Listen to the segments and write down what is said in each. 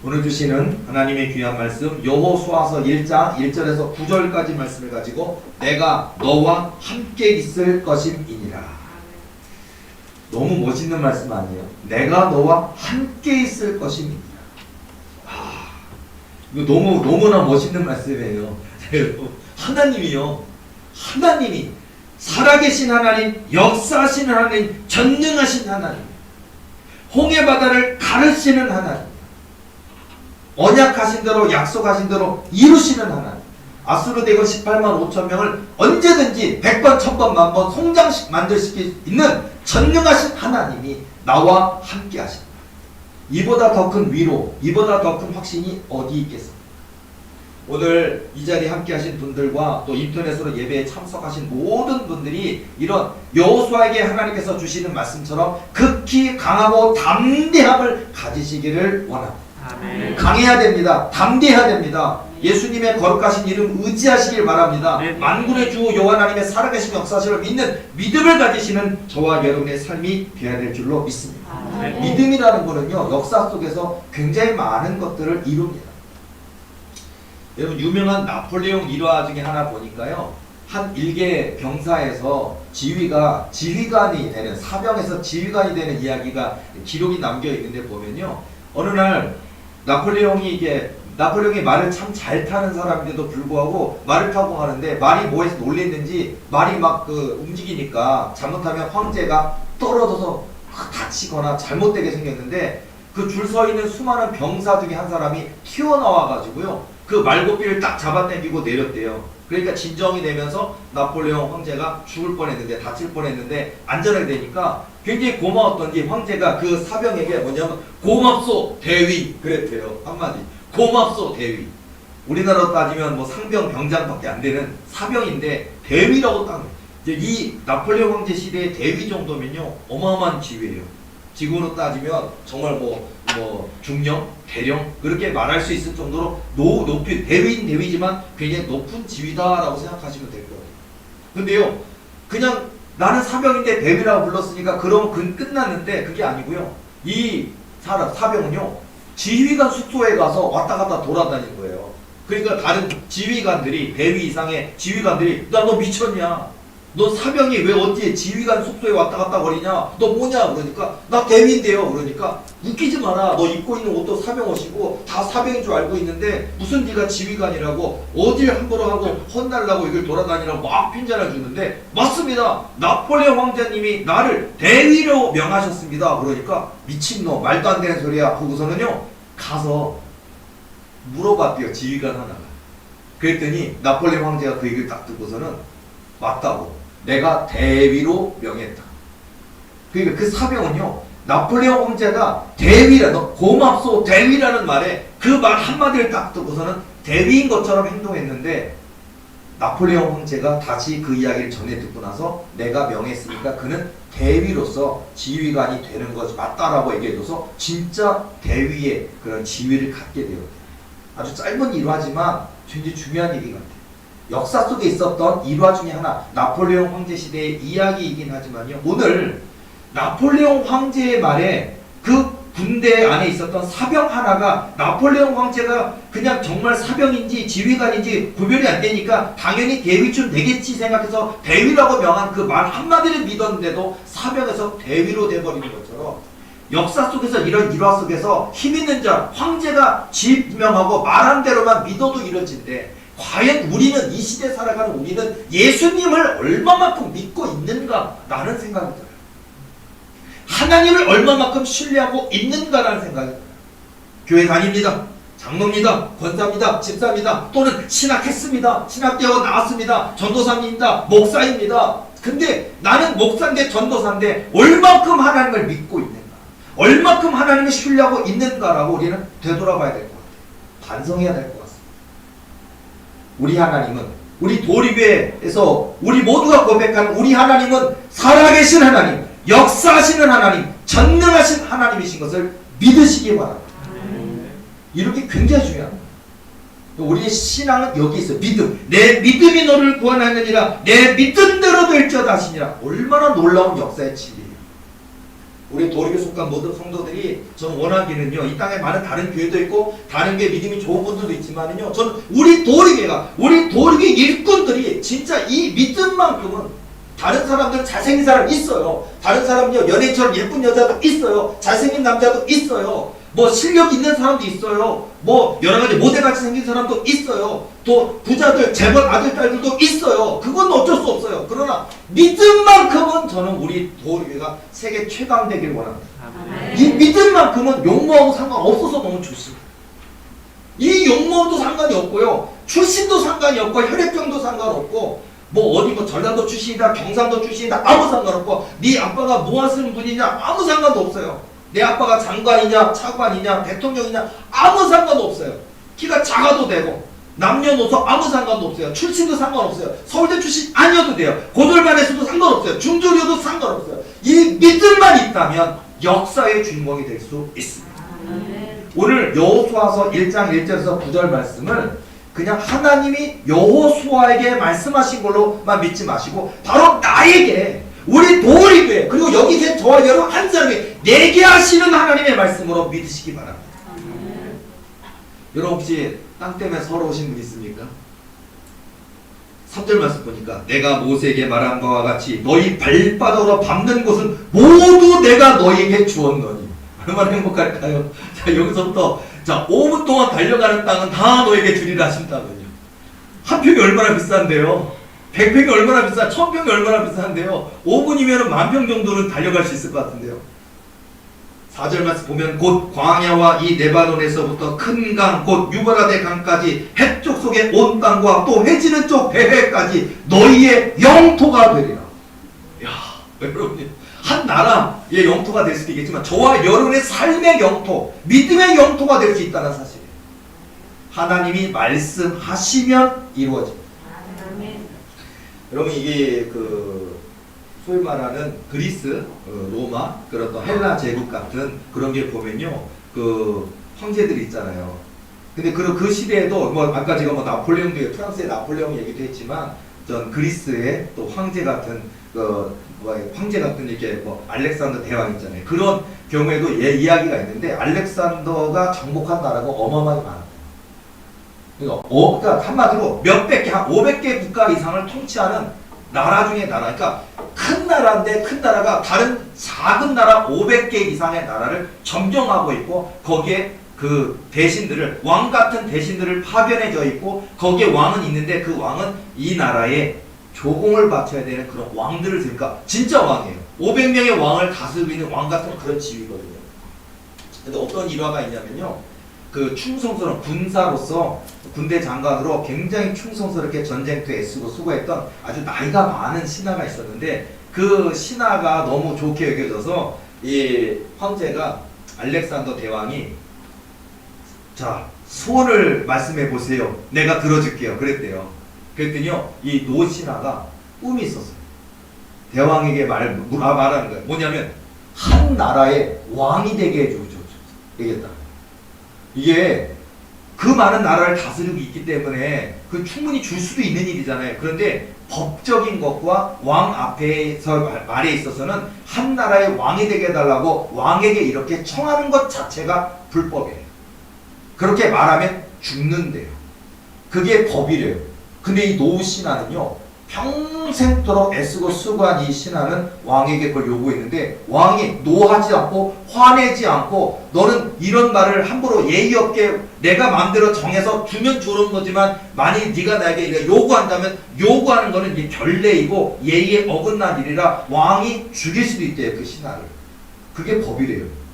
오늘 주시는 하나님의 귀한 말씀 여호수아서 1장 1절에서 9절까지 말씀을 가지고 내가 너와 함께 있을 것임이니라. 너무 멋있는 말씀 아니에요? 내가 너와 함께 있을 것임이니라. 이거 너무나 멋있는 말씀이에요. 하나님이요, 하나님이 살아계신 하나님, 역사하시는 하나님, 전능하신 하나님, 홍해바다를 가르시는 하나님, 언약하신 대로 약속하신 대로 이루시는 하나님, 아수르 대군 18만 5천 명을 언제든지 100번, 1000번, 만번 만들시킬 수 있는 전능하신 하나님이 나와 함께 하신다. 이보다 더 큰 위로, 이보다 더 큰 확신이 어디 있겠습니까? 오늘 이 자리에 함께 하신 분들과 또 인터넷으로 예배에 참석하신 모든 분들이 이런 여호수아에게 하나님께서 주시는 말씀처럼 극히 강하고 담대함을 가지시기를 원합니다. 아멘. 강해야 됩니다. 담대해야 됩니다. 예수님의 거룩하신 이름 의지하시길 바랍니다. 네. 만군의 주 여호와 하나님의 살아계신 역사심을 믿는 믿음을 가지시는 저와 여러분의 삶이 되어야 될 줄로 믿습니다. 아멘. 믿음이라는 것은요, 역사 속에서 굉장히 많은 것들을 이룹니다. 여러분, 유명한 나폴레옹 일화 중에 하나 보니까요, 한 일개 병사에서 지휘관이 되는, 사병에서 지휘관이 되는 이야기가 기록이 남겨 있는데 보면요, 어느 날 나폴레옹이 말을 참 잘 타는 사람인데도 불구하고 말을 타고 가는데 말이 뭐에서 놀랬는지 말이 막 움직이니까 잘못하면 황제가 떨어져서 다치거나 잘못되게 생겼는데 그 줄 서 있는 수많은 병사 중에 한 사람이 튀어나와 가지고요, 그 말고삐를 딱 잡아당기고 내렸대요. 그러니까 진정이 되면서 나폴레옹 황제가 죽을 뻔했는데, 다칠 뻔했는데 안전하게 되니까 굉장히 고마웠던지 황제가 그 사병에게 뭐냐면 고맙소 대위 그랬대요. 한마디, 고맙소 대위. 우리나라로 따지면 뭐 상병 병장밖에 안 되는 사병인데 대위라고 딱, 이제 이 나폴레옹 황제 시대의 대위 정도면요 어마어마한 지위예요. 지금으로 따지면 정말 뭐 중령, 대령 그렇게 말할 수 있을 정도로 높이, 대위인 대위지만 굉장히 높은 지위다라고 생각하시면 될 거예요. 근데요, 그냥 나는 사병인데 대위라고 불렀으니까 그러면 끝났는데 그게 아니고요. 이 사병은요, 지휘관 숙소에 가서 왔다 갔다 돌아다니는 거예요. 그러니까 다른 지휘관들이, 대위 이상의 지휘관들이 나 너 미쳤냐? 너 사병이 왜 어디에 지휘관 숙소에 왔다 갔다 거리냐? 너 뭐냐? 그러니까 나 대위인데요. 그러니까 웃기지 마라. 너 입고 있는 옷도 사병 옷이고 다 사병인 줄 알고 있는데 무슨 네가 지휘관이라고 어딜 함부로 하고 혼날라고 이걸 돌아다니라고 막 핀잔을 주는데, 맞습니다. 나폴레옹 황제님이 나를 대위로 명하셨습니다. 그러니까 미친놈, 말도 안 되는 소리야 하고서는요 가서 물어봤대요, 지휘관 하나가. 그랬더니 나폴레옹 황제가 그 얘기를 딱 듣고서는 맞다고, 내가 대위로 명했다. 그러니까 그 사병은요, 나폴레옹 황제가 고맙소 대위라는 말에 그 말 한마디를 딱 듣고서는 대위인 것처럼 행동했는데, 나폴레옹 황제가 다시 그 이야기를 전해 듣고 나서 내가 명했으니까 그는 대위로서 지휘관이 되는 것이 맞다라고 얘기해줘서 진짜 대위의 그런 지위를 갖게 되었대요. 아주 짧은 일화지만 굉장히 중요한 일이 같아요. 역사 속에 있었던 일화 중에 하나, 나폴레옹 황제 시대의 이야기이긴 하지만요, 오늘 나폴레옹 황제의 말에 그 군대 안에 있었던 사병 하나가 나폴레옹 황제가 그냥 정말 사병인지 지휘관인지 구별이 안 되니까 당연히 대위쯤 되겠지 생각해서 대위라고 명한 그 말 한마디를 믿었는데도 사병에서 대위로 돼버리는 것처럼, 역사 속에서 이런 일화 속에서 힘 있는 자, 황제가 지명하고 말한 대로만 믿어도 이뤄진대. 과연 우리는, 이 시대 살아가는 우리는 예수님을 얼마만큼 믿고 있는가라는 생각이 들어요. 하나님을 얼마만큼 신뢰하고 있는가라는 생각이 들어요. 교회 다닙니다, 장로입니다, 권사입니다, 집사입니다, 또는 신학했습니다, 신학대학 나왔습니다, 전도사입니다, 목사입니다. 근데 나는 목사인데 전도사인데 얼마큼 하나님을 믿고 있는가, 얼마큼 하나님을 신뢰하고 있는가라고 우리는 되돌아봐야 될 것 같아요. 반성해야 될 것 같아요. 우리 하나님은, 우리 도리교회에서 우리 모두가 고백하는 우리 하나님은 살아계신 하나님, 역사하시는 하나님, 전능하신 하나님이신 것을 믿으시기 바랍니다. 이렇게 굉장히 중요합니다. 우리의 신앙은 여기 있어요. 믿음. 내 믿음이 너를 구원하느니라, 내 믿은 대로 될지어다 하시니라. 얼마나 놀라운 역사의 진리예요. 우리 도리교에 속한 모든 성도들이 저는 원하기는요, 이 땅에 많은 다른 교회도 있고 다른 교회 믿음이 좋은 분들도 있지만은요, 저는 우리 도리교회 일꾼들이 진짜 이 믿음만큼은, 다른 사람들은 잘생긴 사람 있어요. 다른 사람은요, 연예인처럼 예쁜 여자도 있어요. 잘생긴 남자도 있어요. 뭐 실력 있는 사람도 있어요. 뭐 여러 가지 모델같이 생긴 사람도 있어요. 또 부자들, 재벌 아들, 딸들도 있어요. 그건 어쩔 수 없어요. 그러나 믿음만큼은 저는 우리 도리교회가 세계 최강 되길 원합니다. 이 믿음만큼은 용모하고 상관없어서 너무 좋습니다. 이 용모도 상관이 없고요. 출신도 상관이 없고 혈액형도 상관없고 뭐 어디 뭐 전라도 출신이다, 경상도 출신이다, 아무 상관없고 네 아빠가 뭐 하시는 분이냐 아무 상관도 없어요. 내 아빠가 장관이냐 차관이냐 대통령이냐 아무 상관도 없어요. 키가 작아도 되고 남녀노소 아무 상관도 없어요. 출신도 상관없어요. 서울대 출신 아니어도 돼요. 고졸반에서도 상관없어요. 중졸이어도 상관없어요. 이 믿음만 있다면 역사의 주인공이 될 수 있습니다. 오늘 여호수아서 1장 1절에서 9절 말씀을 그냥 하나님이 여호수아에게 말씀하신 걸로만 믿지 마시고 바로 나에게, 우리 도리교회, 그리고 여기 계신 저와 여러분 한 사람이 내게 하시는 하나님의 말씀으로 믿으시기 바랍니다. 여러분 혹시 땅 때문에 서러우신 분 있습니까? 3절 말씀 보니까 내가 모세에게 말한 바와 같이 너희 발바닥으로 밟는 곳은 모두 내가 너희에게 주었노니. 얼마나 행복할까요? 자, 여기서부터 자 5분 동안 달려가는 땅은 다 너에게 주리라 하신다면요. 한 평이 얼마나 비싼데요? 100평이 얼마나 비싸? 1000평이 얼마나 비싼데요? 5분이면 10,000평 정도는 달려갈 수 있을 것 같은데요. 4절 말씀 보면 곧 광야와 이 레바논에서부터 큰 강, 곧 유브라데 강까지 해쪽 속의 온 땅과 또 해지는 쪽 베헤까지 너희의 영토가 되리라. 야, 여러분, 한 나라의 영토가 될 수도 있겠지만 저와 여러분의 삶의 영토, 믿음의 영토가 될 수 있다는 사실이에요. 하나님이 말씀하시면 이루어집니다. 여러분 이게 소위 말하는 그리스, 로마, 그런 또 헬라 제국 같은 그런 게 보면요, 황제들이 있잖아요. 근데 그 시대에도 뭐 아까 제가 뭐 나폴레옹도 프랑스의 나폴레옹 얘기도 했지만, 전 그리스의 또 황제 같은 황제 같은 이렇게 뭐 알렉산더 대왕 있잖아요. 그런 경우에도 이야기가 있는데 알렉산더가 정복한 나라가 어마어마하게 많아요. 그러니까 한마디로 몇백 개, 한 500개 국가 이상을 통치하는 나라 중에 나라. 그러니까 큰 나라인데 큰 나라가 다른 작은 나라 500개 이상의 나라를 점령하고 있고, 거기에 그 대신들을, 왕 같은 대신들을 파견해져 있고, 거기에 왕은 있는데 그 왕은 이 나라에 조공을 바쳐야 되는 그런 왕들을, 그러니까 진짜 왕이에요. 500명의 왕을 다스리고 있는 왕 같은 그런 지위거든요. 근데 어떤 일화가 있냐면요, 그 충성스러운 군사로서 군대 장관으로 굉장히 충성스럽게 전쟁터에 애쓰고 수고했던 아주 나이가 많은 신하가 있었는데, 그 신하가 너무 좋게 여겨져서 이 황제가 알렉산더 대왕이 자 소원을 말씀해 보세요. 내가 들어줄게요. 그랬대요. 그랬더니요, 이 노 신하가 꿈이 있었어요. 대왕에게 말하는 거예요. 뭐냐면 한 나라의 왕이 되게 해주죠. 얘기했다. 이게 그 많은 나라를 다스리고 있기 때문에 그 충분히 줄 수도 있는 일이잖아요. 그런데 법적인 것과 왕 앞에서 말에 있어서는 한 나라의 왕이 되게 해달라고 왕에게 이렇게 청하는 것 자체가 불법이에요. 그렇게 말하면 죽는데요. 그게 법이래요. 근데 이 노 신하는요, 평생도록 애쓰고 수고한 이 신하는 왕에게 그걸 요구했는데, 왕이 노하지 않고 화내지 않고, 너는 이런 말을 함부로 예의 없게 내가 마음대로 정해서 주면 주는 거지만 만일 네가 나에게 요구한다면 요구하는 거는 이게 결례이고 예의에 어긋난 일이라 왕이 죽일 수도 있대요, 그 신하를. 그게 법이래요.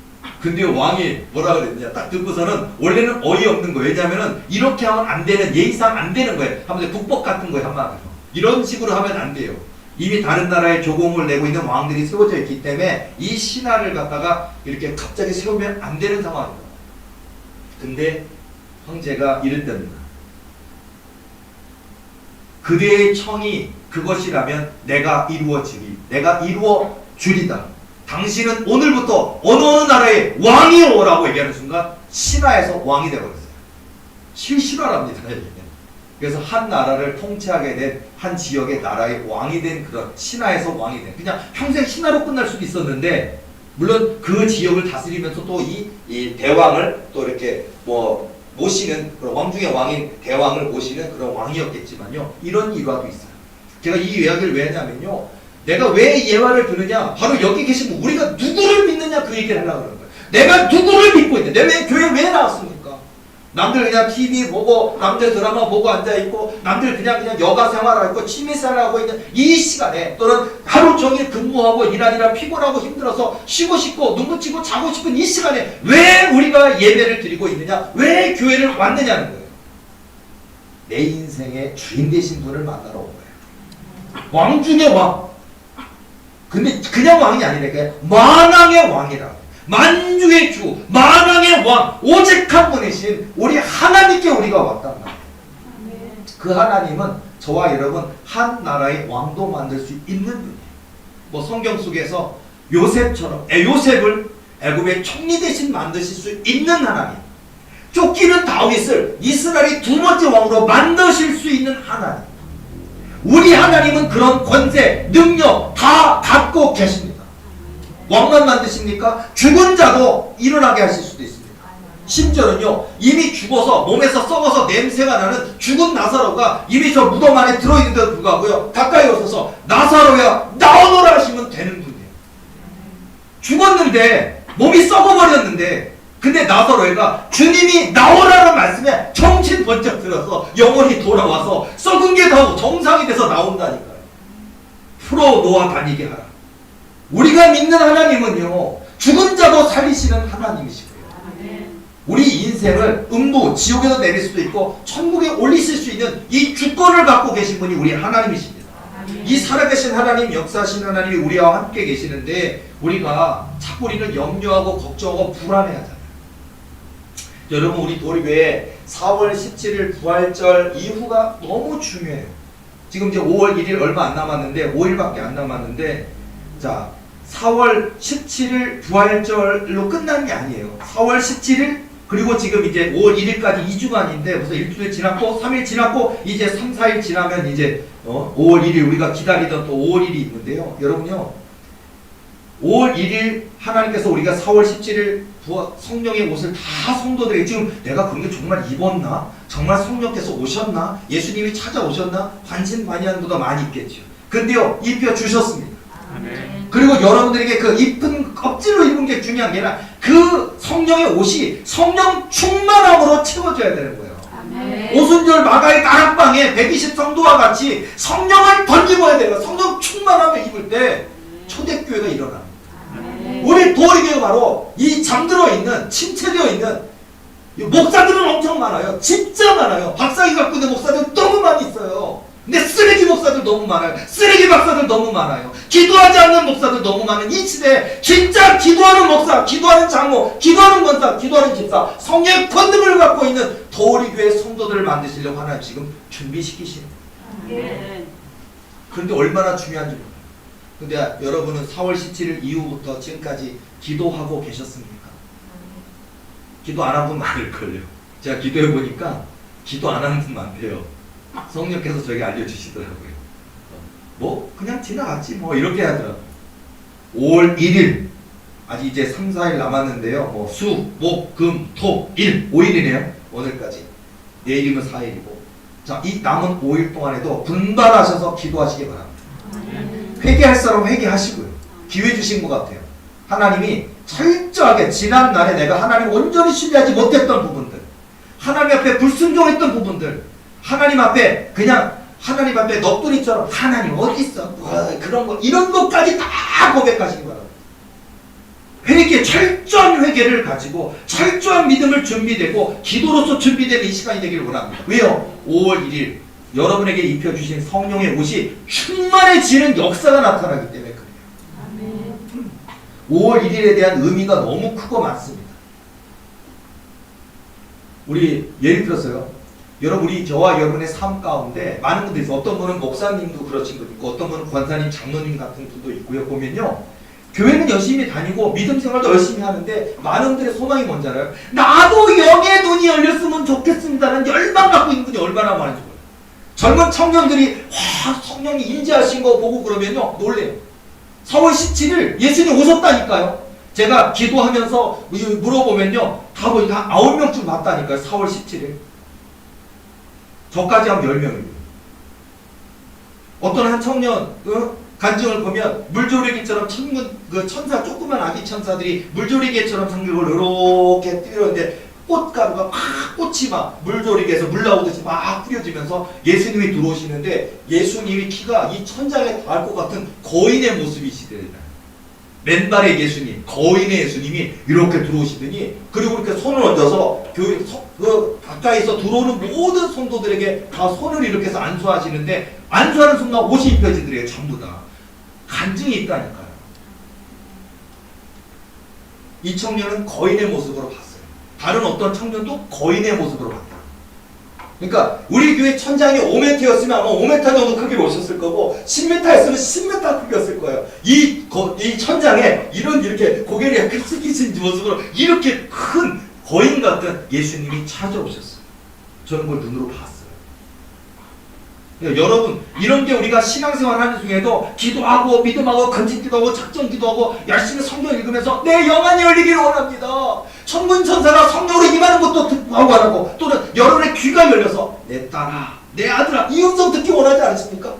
근데 왕이 뭐라 그랬냐, 딱 듣고서는 원래는 어이없는 거예요. 왜냐면은 이렇게 하면 안 되는, 예의상 안 되는 거예요. 한마디로 국법 같은 거예요, 한마디로. 이런 식으로 하면 안 돼요. 이미 다른 나라에 조공을 내고 있는 왕들이 세워져 있기 때문에 이 신하를 갖다가 이렇게 갑자기 세우면 안 되는 상황입니다. 근데 황제가 이랬답니다. 그대의 청이 그것이라면 내가 이루어 주리다. 당신은 오늘부터 어느 나라의 왕이오 라고 얘기하는 순간 신하에서 왕이 되어버렸어요. 실화랍니다. 그래서 한 나라를 통치하게 된, 한 지역의 나라의 왕이 된, 그런 신하에서 왕이 된, 그냥 평생 신하로 끝날 수도 있었는데 물론 그 지역을 다스리면서 또 이 대왕을 또 이렇게 뭐 모시는 그런 왕 중의 왕인 대왕을 모시는 그런 왕이었겠지만요. 이런 일화도 있어요. 제가 이 이야기를 왜 하냐면요. 내가 왜 이 예화를 드느냐? 바로 여기 계신 분, 우리가 누구를 믿느냐 그 얘기를 하려고 그러는 거예요. 내가 누구를 믿고 있는데 내가 왜 교회 왜 나왔습니까? 남들 그냥 TV 보고 남들 드라마 보고 앉아있고 남들 그냥 여가 생활하고 취미생활하고 있는 이 시간에 또는 하루 종일 근무하고 일하느라 피곤하고 힘들어서 쉬고 싶고 눈 붙이고 자고 싶은 이 시간에 왜 우리가 예배를 드리고 있느냐? 왜 교회를 왔느냐는 거예요. 내 인생의 주인 되신 분을 만나러 온 거예요. 왕 중의 왕. 근데 그냥 왕이 아니라 만왕의 왕이라. 만주의 주, 만왕의 왕, 오직 한 분이신 우리 하나님께 우리가 왔단 말이에요. 그 하나님은 저와 여러분 한 나라의 왕도 만들 수 있는 분이에요. 뭐 성경 속에서 요셉처럼 요셉을 애굽의 총리 대신 만드실 수 있는 하나님, 쫓기는 다윗을 이스라엘의 두 번째 왕으로 만드실 수 있는 하나님, 우리 하나님은 그런 권세, 능력 다 갖고 계십니다. 왕만 만드십니까? 죽은 자도 일어나게 하실 수도 있습니다. 심지어는요, 이미 죽어서 몸에서 썩어서 냄새가 나는 죽은 나사로가 이미 저 무덤 안에 들어있는데도 불구하고요, 가까이 오셔서 나사로야 나오너라 하시면 되는 분이에요. 죽었는데 몸이 썩어버렸는데 근데 나사로가 주님이 나오라는 말씀에 정신 번쩍 들어서 영혼이 돌아와서 썩은 게 다 정상이 돼서 나온다니까요. 풀어 놓아 다니게 하라. 우리가 믿는 하나님은요, 죽은 자도 살리시는 하나님이시고요. 우리 인생을 음부, 지옥에도 내릴 수도 있고 천국에 올리실 수 있는 이 주권을 갖고 계신 분이 우리 하나님이십니다. 이 살아계신 하나님, 역사하신 하나님이 우리와 함께 계시는데 우리가 자꾸 우리는 염려하고 걱정하고 불안해하잖아요. 여러분, 우리 도리교회 4월 17일 부활절 이후가 너무 중요해요. 지금 이제 5월 1일 얼마 안 남았는데 5일밖에 안 남았는데, 자, 4월 17일 부활절로 끝난 게 아니에요. 4월 17일 그리고 지금 이제 5월 1일까지 2주간인데 벌써 일주일 지났고 3일 지났고 이제 3, 4일 지나면 이제 5월 1일 우리가 기다리던 또 5월 1일이 있는데요. 여러분요, 5월 1일 하나님께서 우리가 4월 17일 성령의 옷을 다 성도들에게, 지금 내가 그런 게 정말 입었나? 정말 성령께서 오셨나? 예수님이 찾아오셨나? 반신반의하는 분도 많이 있겠죠. 근데요, 입혀주셨습니다. 그리고 여러분들에게 그 입은 껍질로 입은 게 중요한 게 아니라 그 성령의 옷이 성령 충만함으로 채워져야 되는 거예요. 오순절 마가의 다락방에 120성도와 같이 성령을 던지고 해야 돼요. 성령 충만함을 입을 때 초대교회가 일어납니다. 우리 도리교회가 바로 이 잠들어 있는, 침체되어 있는 목사들은 엄청 많아요. 진짜 많아요. 박사기 갖고 있는 목사들 너무 많이 있어요. 근데 쓰레기 목사들 너무 많아요. 쓰레기 박사들 너무 많아요. 기도하지 않는 목사들 너무 많은 이 시대에 진짜 기도하는 목사, 기도하는 장로, 기도하는 권사, 기도하는 집사, 성령의 권능을 갖고 있는 도리교회 성도들을 만드시려고 하나님 지금 준비시키시는 거예요. 그런데 얼마나 중요한지 몰라요. 근데 여러분은 4월 17일 이후부터 지금까지 기도하고 계셨습니까? 기도 안 한 분 많을걸요. 제가 기도해 보니까 기도 안 하는 분 많대요. 성령께서 저에게 알려주시더라고요. 뭐 그냥 지나갔지 뭐 이렇게 하더라고요. 5월 1일 아직 이제 3, 4일 남았는데요. 뭐 수, 목, 금, 토, 일 5일이네요. 오늘까지. 내일이면 4일이고, 자, 이 남은 5일 동안에도 분발하셔서 기도하시기 바랍니다. 회개할 사람 회개하시고요. 기회 주신 것 같아요. 하나님이 철저하게 지난날에 내가 하나님 온전히 신뢰하지 못했던 부분들, 하나님 앞에 불순종했던 부분들, 하나님 앞에 그냥 하나님 앞에 넋두리처럼 하나님 어디 있어? 그런 거 이런 것까지 다 고백하시기 바랍니다. 회개, 철저한 회개를 가지고 철저한 믿음을 준비되고 기도로서 준비되는 이 시간이 되기를 원합니다. 왜요? 5월 1일 여러분에게 입혀주신 성령의 옷이 충만해지는 역사가 나타나기 때문에 그래요. 5월 1일에 대한 의미가 너무 크고 많습니다. 우리 예를 들어서요, 여러분, 우리 저와 여러분의 삶 가운데 많은 분들이 있어요. 어떤 분은 목사님도 그러신 분 있고 어떤 분은 권사님, 장로님 같은 분도 있고요. 보면요, 교회는 열심히 다니고 믿음 생활도 열심히 하는데 많은 분들의 소망이 뭔지 알아요? 나도 영의 눈이 열렸으면 좋겠습니다라는 열망 갖고 있는 분이 얼마나 많은지 몰라요. 젊은 청년들이 와, 성령이 인지하신 거 보고 그러면요 놀래요. 4월 17일 예수님 오셨다니까요. 제가 기도하면서 물어보면요, 다 보니까 9명쯤 봤다니까요. 4월 17일. 저까지 하면 10명입니다. 어떤 한 청년 간증을 보면 물조리개처럼 천사, 조그만 아기 천사들이 물조리개처럼 성경을 이렇게 뛰는데 꽃가루가 막 꽃이 막 물조리개에서 물 나오듯이 막 뿌려지면서 예수님이 들어오시는데 예수님이 키가 이 천장에 닿을 것 같은 거인의 모습이시더라. 맨발의 예수님, 거인의 예수님이 이렇게 들어오시더니, 그리고 이렇게 손을 얹어서 가까이서 들어오는 모든 성도들에게 다 손을 이렇게 해서 안수하시는데, 안수하는 순간 옷이 입혀지더래요. 전부 다 간증이 있다니까요. 이 청년은 거인의 모습으로 봤어요. 다른 어떤 청년도 거인의 모습으로 봤다. 그러니까 우리 교회 천장이 5m였으면 아마 5m 정도 크기로 오셨을 거고, 10m였으면 10m 크기였을 거예요. 이 천장에 이렇게 고개를 숙이신 모습으로 이렇게 큰 거인 같은 예수님이 찾아오셨어요. 저는 그걸 눈으로 봤어요. 그러니까 여러분, 이런 게 우리가 신앙생활 하는 중에도 기도하고 믿음하고 건진기도하고 작정기도하고 열심히 성경 읽으면서 내 영안이 열리기를 원합니다. 천군천사가 성령으로 임하는 것도 듣고 하고 안 하고, 또는 여러분의 귀가 열려서 내 딸아, 내 아들아, 이 음성 듣기 원하지 않으십니까?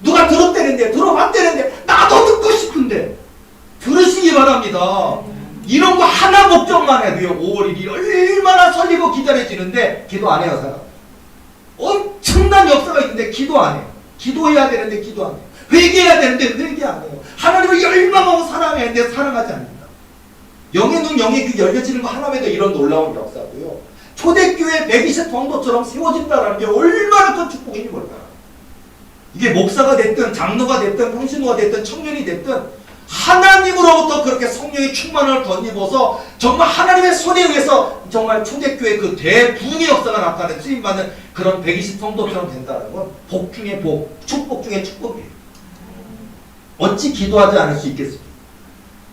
누가 들었대는데, 들어봤대는데, 나도 듣고 싶은데 들으시기 바랍니다. 이런 거 하나 걱정만 해도요, 5월 1일 얼마나 설리고 기다려지는데 기도 안 해요, 사람. 엄청난 역사가 있는데 기도 안 해요. 기도해야 되는데 기도 안 해요. 회개해야 되는데 회개 안 해요. 하나님을 열망하고 사랑해야 되는데 사랑하지 않는다. 영의 눈, 영의 귀 열려지는 거 하나에도 이런 놀라운 역사고요. 초대교회 120 성도처럼 세워진다는 게 얼마나 큰 축복인지 몰라요. 이게 목사가 됐든 장로가 됐든 평신도가 됐든 청년이 됐든 하나님으로부터 그렇게 성령의 충만을 덧입어서 정말 하나님의 손에 의해서 정말 초대교회 그 대부흥의 역사가 나타나는 쓰임받는 그런 120 성도처럼 된다는 건 복 중에 복, 축복 중에 축복이에요. 어찌 기도하지 않을 수 있겠습니까?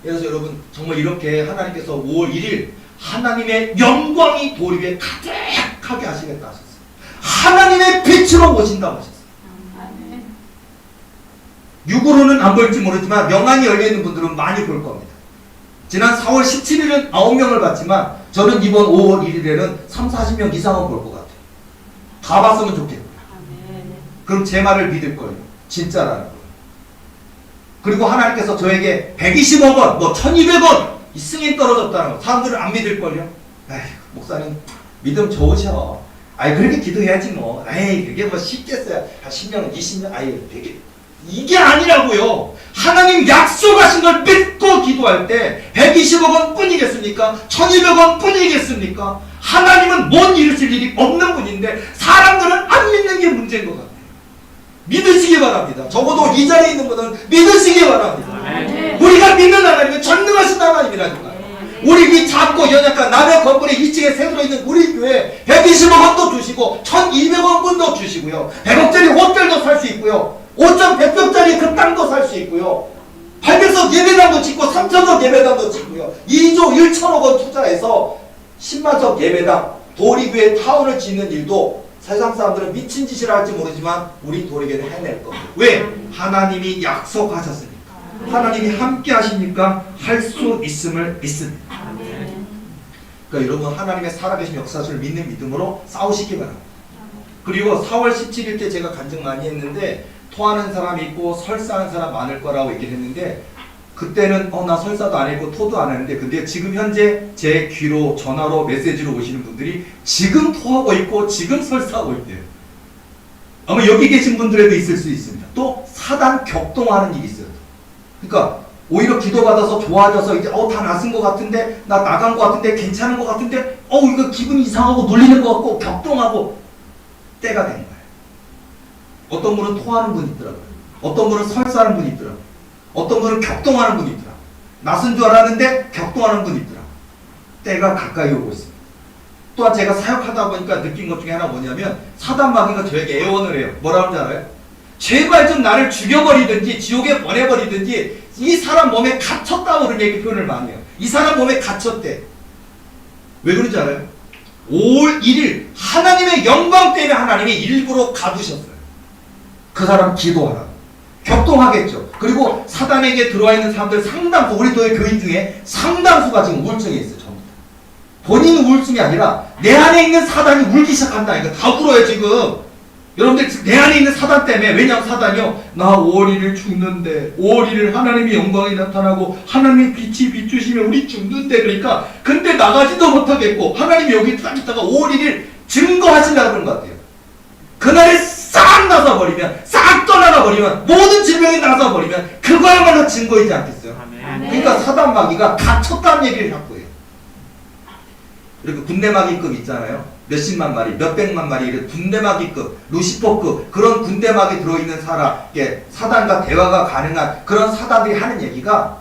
그래서 여러분, 정말 이렇게 하나님께서 5월 1일 하나님의 영광이 도리 위에 가득하게 하시겠다 하셨어요. 하나님의 빛으로 오신다고 하셨어요. 육으로는 안 볼지 모르지만 영안이 열려있는 분들은 많이 볼 겁니다. 지난 4월 17일은 9명을 봤지만 저는 이번 5월 1일에는 30-40명 이상은 볼 것 같아요. 다 봤으면 좋겠고요. 그럼 제 말을 믿을 거예요. 진짜라는 거예요. 그리고 하나님께서 저에게 120억 원, 1200원 이 승인 떨어졌다는 거, 사람들은 안 믿을걸요. 에이, 목사님 믿음 좋으셔. 아이, 그렇게 기도해야지 뭐. 에이, 그게 뭐 쉽겠어요. 한 10년, 20년, 아이, 되게. 이게 아니라고요. 하나님 약속하신 걸 믿고 기도할 때 120억 원 뿐이겠습니까? 1200원 뿐이겠습니까? 하나님은 못 이루실 일이 없는 분인데 사람들은 안 믿는 게 문제인 것 같아요. 믿으시기 바랍니다. 적어도 이 자리에 있는 분은 믿으시기 바랍니다. 우리가 믿는 하나님은 전능하신 하나님이라니까요. 우리 이 작고 연약한 남의 건물에 2층에 새들어 있는 우리 교회 120억 원도 주시고 1200원 분도 주시고요. 100억짜리 호텔도 살 수 있고요. 5.100평짜리 그 땅도 살 수 있고요. 800석 예배당도 짓고 3,000석 예배당도 짓고요. 2조 1천억 원 투자해서 10만석 예배당, 도리교회 타운을 짓는 일도 세상 사람들은 미친 짓이라 할지 모르지만 우리 도리교회는 해낼 겁니다. 왜? 하나님이 약속하셨으니까. 하나님이 함께 하시니까 할 수 있음을 믿습니다. 그러니까 여러분, 하나님의 살아계신 역사를 믿는 믿음으로 싸우시기 바랍니다. 그리고 4월 17일 때 제가 간증 많이 했는데 토하는 사람이 있고 설사하는 사람 많을 거라고 얘기를 했는데, 그때는 나 설사도 안 했고 토도 안 했는데, 근데 지금 현재 제 귀로 전화로 메시지로 오시는 분들이 지금 토하고 있고 지금 설사하고 있대요. 아마 여기 계신 분들에도 있을 수 있습니다. 또 사단 격동하는 일이 있어요. 그러니까 오히려 기도받아서 좋아져서 이제 다 낫은 것 같은데, 나 나간 것 같은데, 괜찮은 것 같은데, 이거 기분이 이상하고 눌리는 것 같고 격동하고 때가 된 거예요. 어떤 분은 토하는 분이 있더라고요. 어떤 분은 설사하는 분이 있더라고요. 어떤 분은 격동하는 분이 있더라고요. 낫은 줄 알았는데 격동하는 분이 있더라고요. 때가 가까이 오고 있습니다. 또한 제가 사역하다 보니까 느낀 것 중에 하나 뭐냐면, 사단 마귀가 저에게 애원을 해요. 뭐라고 하는지 알아요? 제발 좀 나를 죽여버리든지 지옥에 보내버리든지, 이 사람 몸에 갇혔다고 그런 얘기 표현을 많이 해요. 이 사람 몸에 갇혔대. 왜 그런지 알아요? 5월 1일 하나님의 영광 때문에 하나님이 일부러 가두셨어요. 그 사람 기도하라. 격동하겠죠. 그리고 사단에게 들어와 있는 사람들 상당수, 우리 교회 교인 중에 상당수가 지금 우울증에 있어요. 전부 다. 본인 우울증이 아니라 내 안에 있는 사단이 울기 시작한다. 이거 다 울어요 지금. 여러분들 내 안에 있는 사단 때문에. 왜냐하면 사단이요, 나 5월 1일 죽는데, 5월 1일 하나님의 영광이 나타나고 하나님의 빛이 비추시면 우리 죽는데, 그러니까 근데 나가지도 못하겠고 하나님이 여기 딱 있다가 5월 1일 증거하시려고 그런 것 같아요. 그날에 싹 나서버리면, 싹 떠나가 버리면, 모든 질병이 나서버리면 그거야말로 증거이지 않겠어요? 그러니까 사단 마귀가 갇혔다는 얘기를 자꾸 해요. 그리고 군대 마귀급 있잖아요. 몇십만 마리, 몇백만 마리, 이런 군대 마귀급, 루시퍼급, 그런 군대 마귀 들어있는 사단과 대화가 가능한 그런 사단들이 하는 얘기가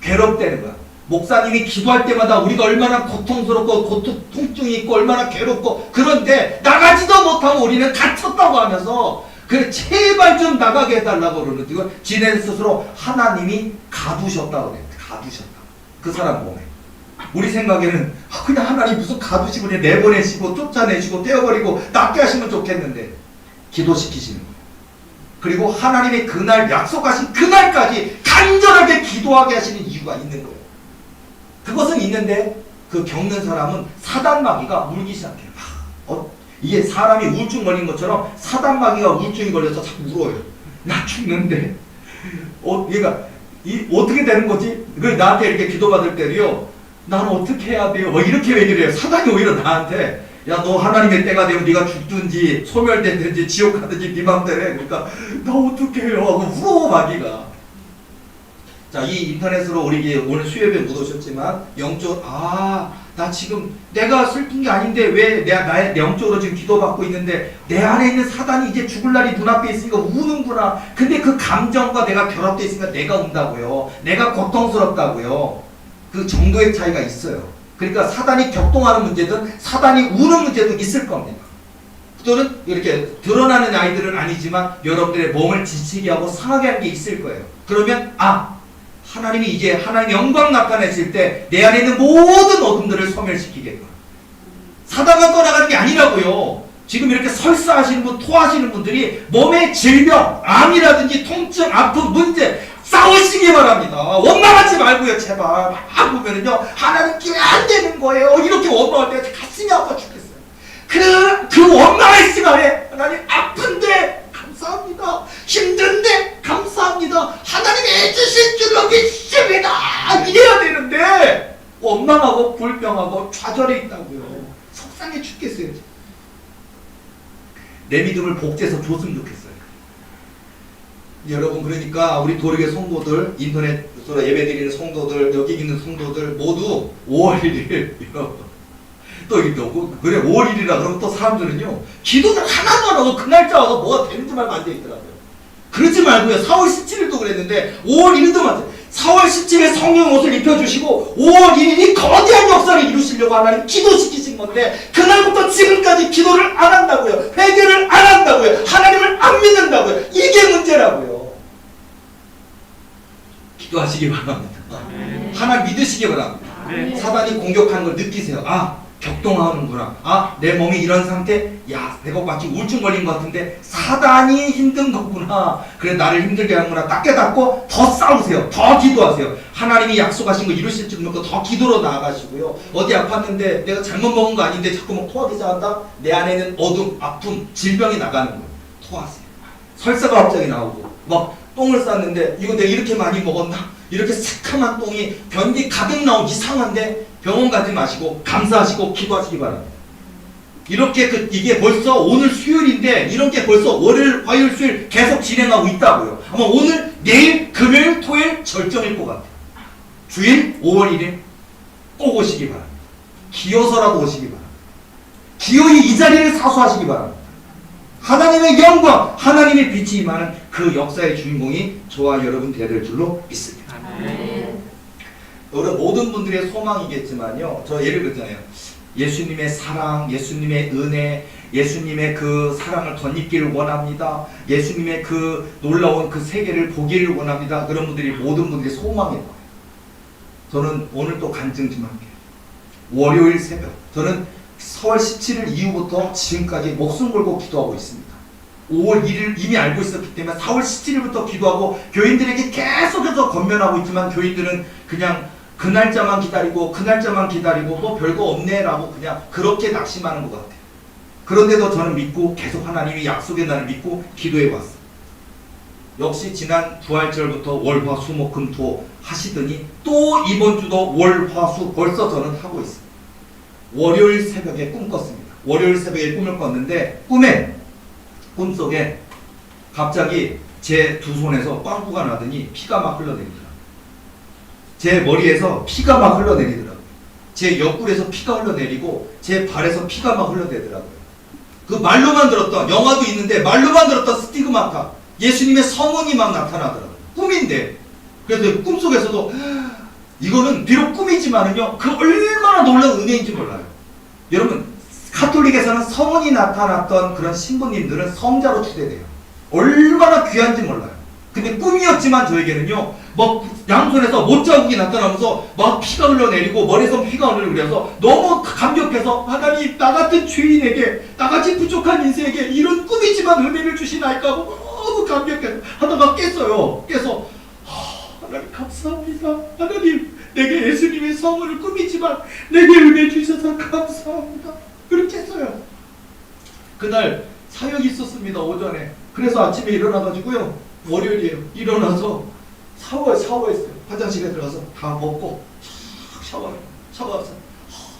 괴롭다는 거야. 목사님이 기도할 때마다 우리가 얼마나 고통스럽고 통증이 있고 얼마나 괴롭고, 그런데 나가지도 못하고 우리는 갇혔다고 하면서, 그래 제발 좀 나가게 해달라고 그러는, 이거 지네 스스로 하나님이 가두셨다고 그래요. 가두셨다. 그 사람 몸에. 우리 생각에는 그냥 하나님 무슨 가두시고 그냥 내보내시고 쫓아내시고 떼어버리고 낫게 하시면 좋겠는데, 기도시키시는 거예요. 그리고 하나님의 그날 약속하신 그날까지 간절하게 기도하게 하시는 이유가 있는 거예요. 그것은 있는데 그 겪는 사람은 사단 마귀가 울기 시작해요. 이게 사람이 우울증 걸린 것처럼 사단 마귀가 우울증이 걸려서 자꾸 울어요. 나 죽는데 얘가 어떻게 되는 거지? 나한테 이렇게 기도받을 때도요, 나는 어떻게 해야 돼요? 이렇게 얘기를 해요. 사단이 오히려 나한테, 야, 너 하나님의 때가 되면 네가 죽든지 소멸되든지 지옥 가든지 네 맘대로 해. 그러니까 나 어떻게 해요? 하고 울어 마귀가. 자, 이 인터넷으로 우리 오늘 수요일에 못 오셨지만 영적, 나 지금 내가 슬픈 게 아닌데 왜 나의 영적으로 지금 기도받고 있는데 내 안에 있는 사단이 이제 죽을 날이 눈앞에 있으니까 우는구나. 근데 그 감정과 내가 결합되어 있으니까 내가 운다고요. 내가 고통스럽다고요. 그 정도의 차이가 있어요. 그러니까 사단이 격동하는 문제든 사단이 우는 문제도 있을 겁니다. 또는 이렇게 드러나는 아이들은 아니지만 여러분들의 몸을 지치게 하고 상하게 하는 게 있을 거예요. 그러면 하나님이 이제 하나님의 영광 나타냈을 때 내 안에 있는 모든 어둠들을 소멸시키겠구나. 사단만 떠나가는 게 아니라고요. 지금 이렇게 설사하시는 분, 토하시는 분들이 몸의 질병, 암이라든지 통증, 아픔, 문제 싸우시기 바랍니다. 원망하지 말고요, 제발. 막 보면은요, 하나님께 안 되는 거예요. 이렇게 원망할 때 가슴이 아파 죽겠어요. 그 원망할 시간에 하나님, 아픈데 감사합니다. 힘든데 감사합니다. 하나님이 해주실 줄로 믿습니다. 이래야 되는데 원망하고 불평하고 좌절해 있다고요. 속상해 죽겠어요. 내 믿음을 복제해서 줬으면 좋겠어요. 여러분, 그러니까 우리 도리교 성도들, 인터넷으로 예배드리는 성도들, 여기 있는 성도들 모두 5월 1일 또 그래 5월 1일이라 그러면 또 사람들은요, 기도를 하나도 안 하고 그 날짜 와서 뭐가 되는지 말고 앉아있더라고요. 그러지 말고요. 4월 17일도 그랬는데 5월 1일도 맞아요. 4월 17일에 성령 옷을 입혀주시고 5월 1일이 거대한 역사를 이루시려고 하나님 기도시키신 건데, 그날부터 지금까지 기도를 안 한다고요. 회개를 안 한다고요. 하나님을 안 믿는다고요. 이게 문제라고요. 기도하시기 바랍니다. 하나님 믿으시기 바랍니다. 사단이 공격하는 걸 느끼세요. 격동하는구나. 내 몸이 이런 상태? 야, 내가 마치 우울증 걸린 것 같은데 사단이 힘든 거구나. 그래, 나를 힘들게 하는구나. 딱 깨닫고 더 싸우세요. 더 기도하세요. 하나님이 약속하신 거 이루실 줄 믿고 더 기도로 나아가시고요. 어디 아팠는데 내가 잘못 먹은 거 아닌데 자꾸 막 토하기 시작한다? 내 안에는 어둠, 아픔, 질병이 나가는 거예요. 토하세요. 설사가 갑자기 나오고, 막 똥을 쌌는데 이거 내가 이렇게 많이 먹었나? 이렇게 새카만 똥이 변기 가득 나오고 이상한데 병원 가지 마시고 감사하시고 기도하시기 바랍니다. 이렇게 이게 벌써 오늘 수요일인데 이런 게 벌써 월요일, 화요일, 수요일 계속 진행하고 있다고요. 아마 오늘, 내일, 금요일, 토요일 절정일 것 같아요. 주일 5월 1일 꼭 오시기 바랍니다. 기어서라도 오시기 바랍니다. 기어이 이 자리를 사수하시기 바랍니다. 하나님의 영광, 하나님의 빛이 임하는 그 역사의 주인공이 저와 여러분 되야 될 줄로 믿습니다. 여러분, 모든 분들의 소망이겠지만요, 저 예를 들잖아요. 예수님의 사랑, 예수님의 은혜, 예수님의 그 사랑을 덧입기를 원합니다. 예수님의 그 놀라운 그 세계를 보기를 원합니다. 그런 분들이 모든 분들의 소망일 거예요. 저는 오늘 또 간증 좀 할게요. 월요일 새벽, 저는 4월 17일 이후부터 지금까지 목숨 걸고 기도하고 있습니다. 5월 1일 이미 알고 있었기 때문에 4월 17일부터 기도하고 교인들에게 계속해서 권면하고 있지만 교인들은 그냥 그 날짜만 기다리고 뭐 별거 없네 라고 그냥 그렇게 낙심하는 것 같아요. 그런데도 저는 믿고 계속 하나님이 약속의 날을 믿고 기도해 왔어요. 역시 지난 부활절부터 월, 화, 수, 목, 금, 토 하시더니 또 이번 주도 월, 화, 수 벌써 저는 하고 있어요. 월요일 새벽에 꿈 꿨습니다. 월요일 새벽에 꿈을 꿨는데 꿈속에 갑자기 제 두 손에서 빵꾸가 나더니 피가 막 흘러내리더라고요. 제 머리에서 피가 막 흘러내리더라고요. 제 옆구리에서 피가 흘러내리고 제 발에서 피가 막 흘러내더라고요. 그 말로만 들었던, 영화도 있는데 말로만 들었던 스티그마타, 예수님의 성원이 막 나타나더라고요. 꿈인데. 그래서 꿈속에서도 이거는 비록 꿈이지만은요, 그 얼마나 놀라운 은혜인지 몰라요. 여러분, 카톨릭에서는 성원이 나타났던 그런 신부님들은 성자로 추대돼요. 얼마나 귀한지 몰라요. 근데 꿈이었지만 저에게는요, 막 양손에서 못자국이 나타나면서 막 피가 흘러내리고 머리에서 피가 흘러내리고 그래서 너무 감격해서 하나님, 나 같은 죄인에게, 나같이 부족한 인생에게 이런 꿈이지만 은혜를 주시나이까 하고 너무 감격해서 하다가 깼어요. 깨서 하나님 감사합니다. 하나님, 내게 예수님의 성원을 꿈이지만 내게 은혜 주셔서 감사합니다. 그렇게 했어요. 그날 사역이 있었습니다. 오전에. 그래서 아침에 일어나가지고요, 월요일이에요. 일어나서 샤워했어요. 화장실에 들어가서 다 먹고 샤워하면서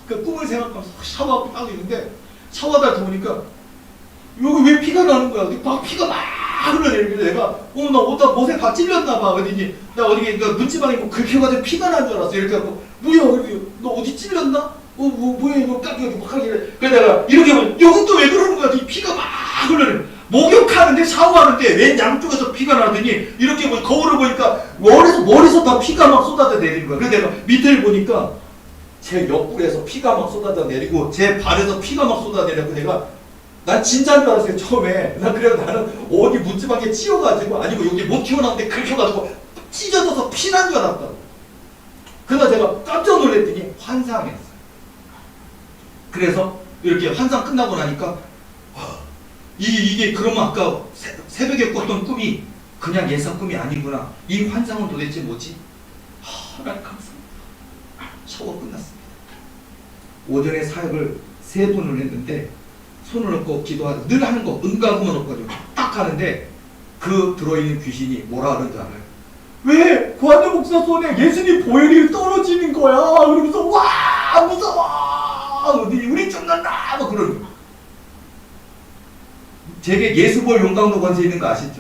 그 꿈을 생각하면서 샤워하고 딱 있는데 샤워하다 보니까 여기 왜 피가 나는 거야? 막 피가 막 흘러내리길래 내가 나 옷에 다 찔렸나 봐. 그랬더니 나 어디 문지방에 뭐 긁혀가지고 피가 난 줄 알았어. 이렇게 하고 뭐야? 너 어디 찔렸나? 뭐야 이거 깎여가지고 막 하길래 그래서 내가 이렇게 하면 여기 또 왜 그러는 거야? 이 피가 막 흘러내려. 목욕하는데 샤워하는데 왼 양쪽에서 피가 나더니 이렇게 거울을 보니까 머리에서 다 피가 막 쏟아져 내리는 거야. 그래서 내가 밑을 보니까 제 옆구리에서 피가 막 쏟아져 내리고 제 발에서 피가 막 쏟아져 내리고 내가 난 진짜인 줄 알았어요. 처음에. 그래서 나는 어디 문지방에 찌워가지고 아니고 여기 못 튀어나오는데 긁혀가지고 찢어져서 피난 줄 알았다고. 그래서 제가 깜짝 놀랐더니 환상이었어요. 그래서 이렇게 환상 끝나고 나니까 이게 그러면 아까 새벽에 꿨던 꿈이 그냥 예상 꿈이 아니구나. 이 환상은 도대체 뭐지? 하나님 감사합니다. 샤워 끝났습니다. 오전에 사역을 3번을 했는데 손을 얹고 기도하다 늘 하는 거 은가구만 얹어가지고 딱 하는데 그 들어있는 귀신이 뭐라 그러는지 알아요? 왜 고한대 목사 손에 예수님 보혈이 떨어지는 거야? 그러면서 와 무서워 우리 죽는다 뭐 그러는 거야. 제게 예수볼 용광로 권세 있는 거 아시죠?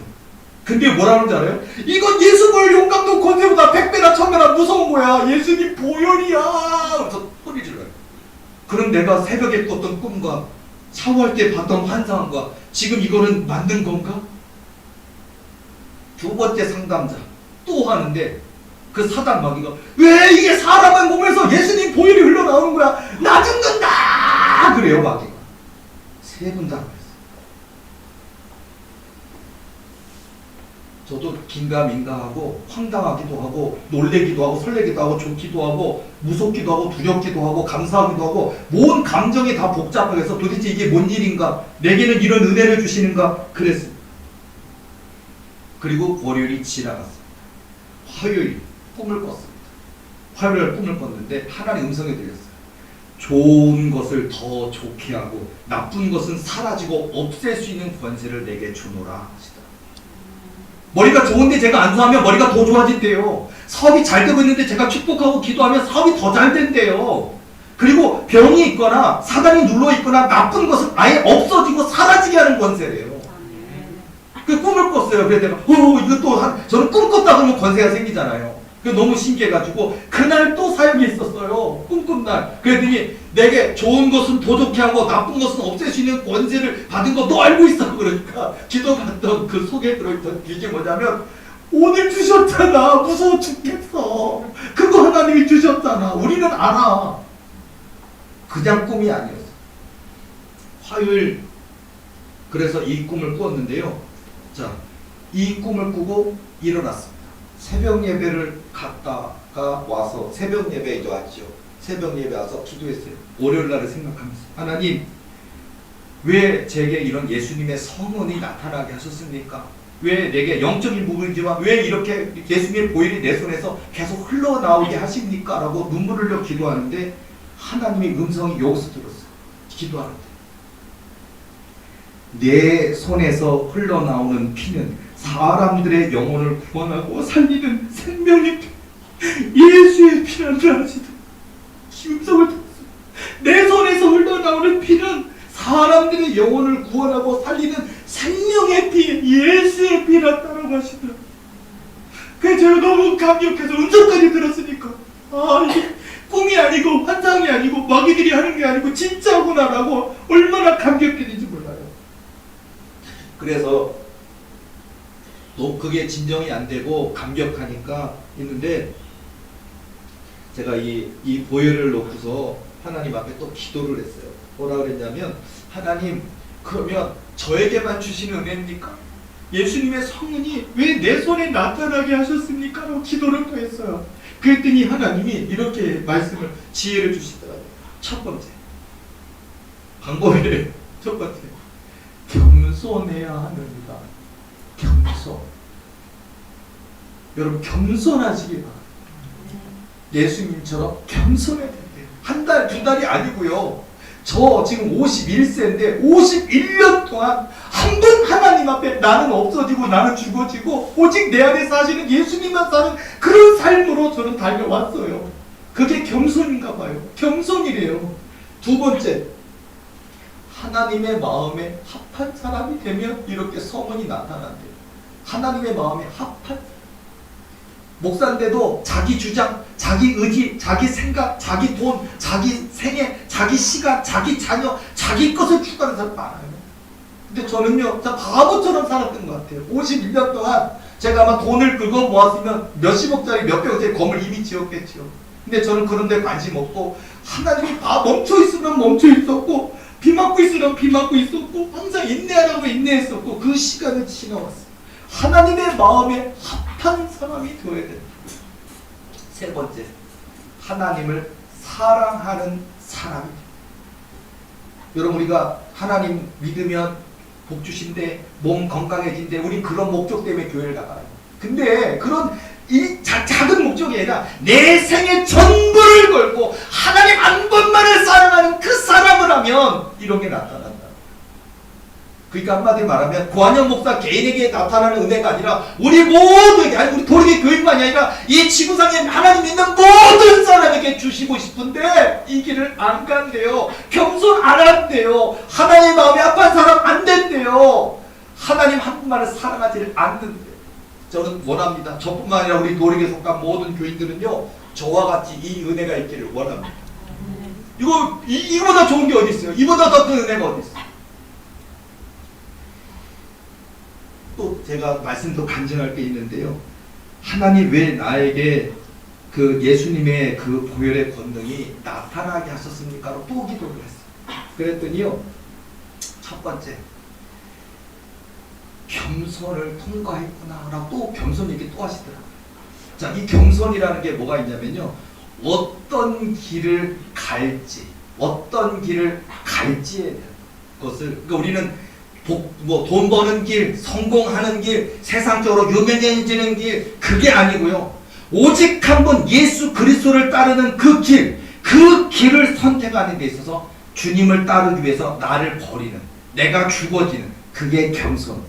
근데 뭐라는 줄 알아요? 이건 예수볼 용광로 권세보다 100배나 1000배나 무서운 거야. 예수님 보혈이야. 그래서 소리 질러요. 그럼 내가 새벽에 꿨던 꿈과 샤워할 때 봤던 환상과 지금 이거는 맞는 건가? 두 번째 상담자 또 하는데 그 사단 마귀가 왜 이게 사람의 몸에서 예수님 보혈이 흘러나오는 거야? 나 죽는다! 그래요 마귀가. 3분 다 그랬어요. 저도 긴가민가하고 황당하기도 하고 놀래기도 하고 설레기도 하고 좋기도 하고 무섭기도 하고 두렵기도 하고 감사하기도 하고 모든 감정이 다 복잡해서 도대체 이게 뭔 일인가? 내게는 이런 은혜를 주시는가? 그랬습니다. 그리고 월요일이 지나갔습니다. 화요일 꿈을 꿨습니다. 화요일 꿈을 꿨는데 하나님 음성이 들렸어요. 좋은 것을 더 좋게 하고 나쁜 것은 사라지고 없앨 수 있는 권세를 내게 주노라 하시더라고요. 머리가 좋은데 제가 안수하면 머리가 더 좋아진대요. 사업이 잘 되고 있는데 제가 축복하고 기도하면 사업이 더 잘 된대요. 그리고 병이 있거나 사단이 눌러있거나 나쁜 것은 아예 없어지고 사라지게 하는 권세래요. 그 꿈을 꿨어요. 그래서 내가 이거 또 저는 꿈 꿨다 그러면 권세가 생기잖아요. 너무 신기해가지고 그날 또 사역이 있었어요. 꿈꾼날. 그랬더니 내게 좋은 것은 더 좋게 하고 나쁜 것은 없앨 수 있는 권세를 받은 거 너 알고 있어. 그러니까 기도받던 그 속에 들어있던 이게 뭐냐면 오늘 주셨잖아. 무서워 죽겠어. 그거 하나님이 주셨잖아. 우리는 알아. 그냥 꿈이 아니었어. 화요일 그래서 이 꿈을 꾸었는데요. 자, 이 꿈을 꾸고 일어났습니다. 새벽 예배를 갔다가 와서 새벽 예배에 왔죠. 새벽 예배 와서 기도했어요. 월요일 날을 생각하면서 하나님 왜 제게 이런 예수님의 성은이 나타나게 하셨습니까? 왜 내게 영적인 부분이지만 왜 이렇게 예수님의 보혈이 내 손에서 계속 흘러나오게 하십니까? 라고 눈물을 흘려 기도하는데 하나님의 음성이 여기서 들었어요. 기도하는데 내 손에서 흘러나오는 피는 사람들의 영혼을 구원하고 살리는 생명의 피, 예수의 피란다 하시더라. 음성을 들었어요. 내 손에서 흘러나오는 피는 사람들의 영혼을 구원하고 살리는 생명의 피, 예수의 피란다라고 하시더라. 그래서 제가 너무 감격해서 음성까지 들었으니까 이게 꿈이 아니고 환상이 아니고 마귀들이 하는 게 아니고 진짜구나라고 얼마나 감격했는지 몰라요. 그래서 또 그게 진정이 안 되고 감격하니까 있는데 제가 이 보혈을 놓고서 하나님 앞에 또 기도를 했어요. 뭐라 그랬냐면 하나님 그러면 저에게만 주시는 은혜입니까? 예수님의 성은이 왜 내 손에 나타나게 하셨습니까? 라고 기도를 또 했어요. 그랬더니 하나님이 이렇게 말씀을 지혜를 주시더라고요. 첫 번째 방법이에요. 첫 번째 겸손해야 합니다. 겸손. 여러분 겸손하시기 바랍니다. 예수님처럼 겸손해야 돼요. 한 달, 두 달이 아니고요. 저 지금 51세인데 51년 동안 한 번 하나님 앞에 나는 없어지고 나는 죽어지고 오직 내 안에 사시는 예수님만 사는 그런 삶으로 저는 달려왔어요. 그게 겸손인가 봐요. 겸손이래요. 두 번째, 하나님의 마음에 합한 사람이 되면 이렇게 성은이 나타난대요. 하나님의 마음에 합한 목사인데도 자기 주장, 자기 의지, 자기 생각, 자기 돈, 자기 생애, 자기 시간, 자기 자녀, 자기 것을 추구하는 사람 많아요. 근데 저는요, 바보처럼 살았던 것 같아요. 51년 동안 제가 아마 돈을 긁어 모았으면 몇십억짜리, 몇백억짜리 건물 이미 지었겠죠. 근데 저는 그런 데 관심 없고 하나님이 멈춰 있으면 멈춰 있었고 비 맞고 있으면 비 맞고 있었고 항상 인내하라고 인내했었고 그 시간을 지나왔어요. 하나님의 마음에 합한 사람이 되어야 됩니다. 세 번째, 하나님을 사랑하는 사람이 됩니다. 여러분 우리가 하나님 믿으면 복 주신대, 몸 건강해진대, 우리 그런 목적 때문에 교회를 나가요. 근데 그런 이 작은 목적이 아니라 내 생의 전부를 걸고 하나님 한 번만을 사랑하는 그 사람을 하면 이런 게 나타난다. 그러니까 한마디로 말하면 고한영 목사 개인에게 나타나는 은혜가 아니라 우리 모두에게, 아니 우리 도리의 교인만이 아니라 이 지구상에 하나님 믿는 모든 사람에게 주시고 싶은데 이 길을 안 간대요. 겸손 안 한대요. 하나님 마음에 합한 사람 안 된대요. 하나님 한 분만을 사랑하지를 않는데요. 저는 원합니다. 저뿐만 아니라 우리 도리에 속한 모든 교인들은요, 저와 같이 이 은혜가 있기를 원합니다. 이거보다 좋은 게 어디 있어요? 이보다 더 큰 은혜가 어디 있어요? 또 제가 말씀도 간증할 게 있는데요. 하나님 왜 나에게 그 예수님의 그 보혈의 권능이 나타나게 하셨습니까? 또 기도를 했어요. 그랬더니요, 첫 번째, 겸손을 통과했구나 라고 또 겸손 얘기 또 하시더라고요. 자, 이 겸손이라는 게 뭐가 있냐면요, 어떤 길을 갈지, 어떤 길을 갈지에 대한 것을, 그러니까 우리는 돈 버는 길, 성공하는 길, 세상적으로 유명해지는 길, 그게 아니고요. 오직 한 번 예수 그리스도를 따르는 그 길을 선택하는 데 있어서 주님을 따르기 위해서 나를 버리는, 내가 죽어지는, 그게 겸손.